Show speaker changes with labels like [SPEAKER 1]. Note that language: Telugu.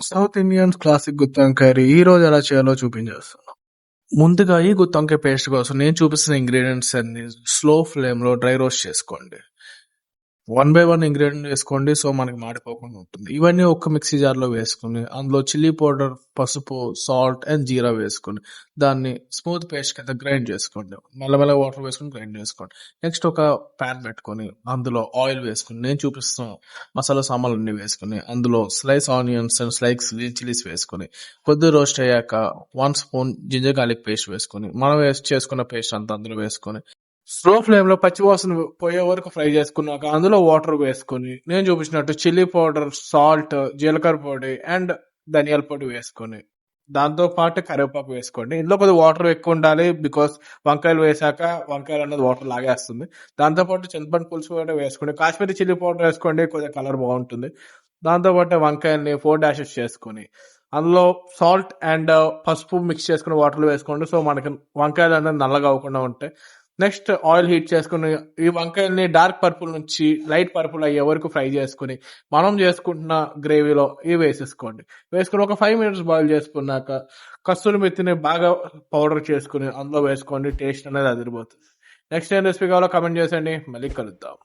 [SPEAKER 1] సౌత్ ఇండియన్స్ క్లాసిక్ గుత్తి వంకాయ కర్రీ ఈ రోజు ఎలా చేయాలో చూపించేస్తాను. ముందుగా ఈ గుత్తి వంకాయ పేస్ట్ కోసం నేను చూపిస్తున్న ఇంగ్రీడియంట్స్ అన్ని స్లో ఫ్లేమ్ లో డ్రై రోస్ట్ చేసుకోండి. 1 by 1 ఇంగ్రీడియంట్ వేసుకోండి, సో మనకి మాడిపోకుండా ఉంటుంది. ఇవన్నీ ఒక్క మిక్సీ జార్లో వేసుకుని అందులో చిల్లీ పౌడర్, పసుపు, సాల్ట్ అండ్ జీరా వేసుకుని దాన్ని స్మూత్ పేస్ట్ కింద గ్రైండ్ చేసుకోండి. మెల్లమెల్ల వాటర్ వేసుకుని గ్రైండ్ చేసుకోండి. నెక్స్ట్ ఒక ప్యాన్ పెట్టుకొని అందులో ఆయిల్ వేసుకుని నేను చూపిస్తున్న మసాలా సామాన్లు అన్ని వేసుకుని అందులో slice onions and slice chillies వేసుకుని కొద్దిగా రోస్ట్ అయ్యాక 1 స్పూన్ జింజర్ గార్లిక్ పేస్ట్ వేసుకుని మనం చేసుకున్న పేస్ట్ అంతా అందులో వేసుకొని స్లో ఫ్లేమ్ లో పచ్చివాసన పోయే వరకు ఫ్రై చేసుకున్నాక అందులో వాటర్ వేసుకుని నేను చూపించినట్టు చిల్లీ పౌడర్, సాల్ట్, జీలకర్ర పొడి అండ్ ధనియాల పొడి వేసుకొని దాంతో పాటు కరివేపాకు వేసుకోండి. ఇందులో కొద్దిగా వాటర్ ఎక్కువ ఉండాలి, బికాస్ వంకాయలు వేసాక వంకాయలు అనేది వాటర్ లాగేస్తుంది. దాంతో పాటు చింతపండు పులుసు కూడా వేసుకోండి. కాశ్మీరీ చిల్లీ పౌడర్ వేసుకోండి, కొద్దిగా కలర్ బాగుంటుంది. దాంతో పాటు వంకాయల్ని 4 డాషెస్ చేసుకొని అందులో సాల్ట్ అండ్ పసుపు మిక్స్ చేసుకుని వాటర్లో వేసుకోండి, సో మనకి వంకాయలు అనేది నల్లగా అవ్వకుండా ఉంటాయి. నెక్స్ట్ ఆయిల్ హీట్ చేసుకుని ఈ వంకాయల్ని డార్క్ పర్పుల్ నుంచి లైట్ పర్పుల్ అయ్యే వరకు ఫ్రై చేసుకుని మనం చేసుకుంటున్న గ్రేవీలో ఇవి వేసేసుకోండి. వేసుకుని ఒక 5 minutes బాయిల్ చేసుకున్నాక కస్తూరి మెత్తిని బాగా పౌడర్ చేసుకుని అందులో వేసుకోండి. టేస్ట్ అనేది అదిరిపోతుంది. నెక్స్ట్ ఏం రెసిపీ కావాలో కమెంట్ చేసేయండి. మళ్ళీ కలుద్దాం.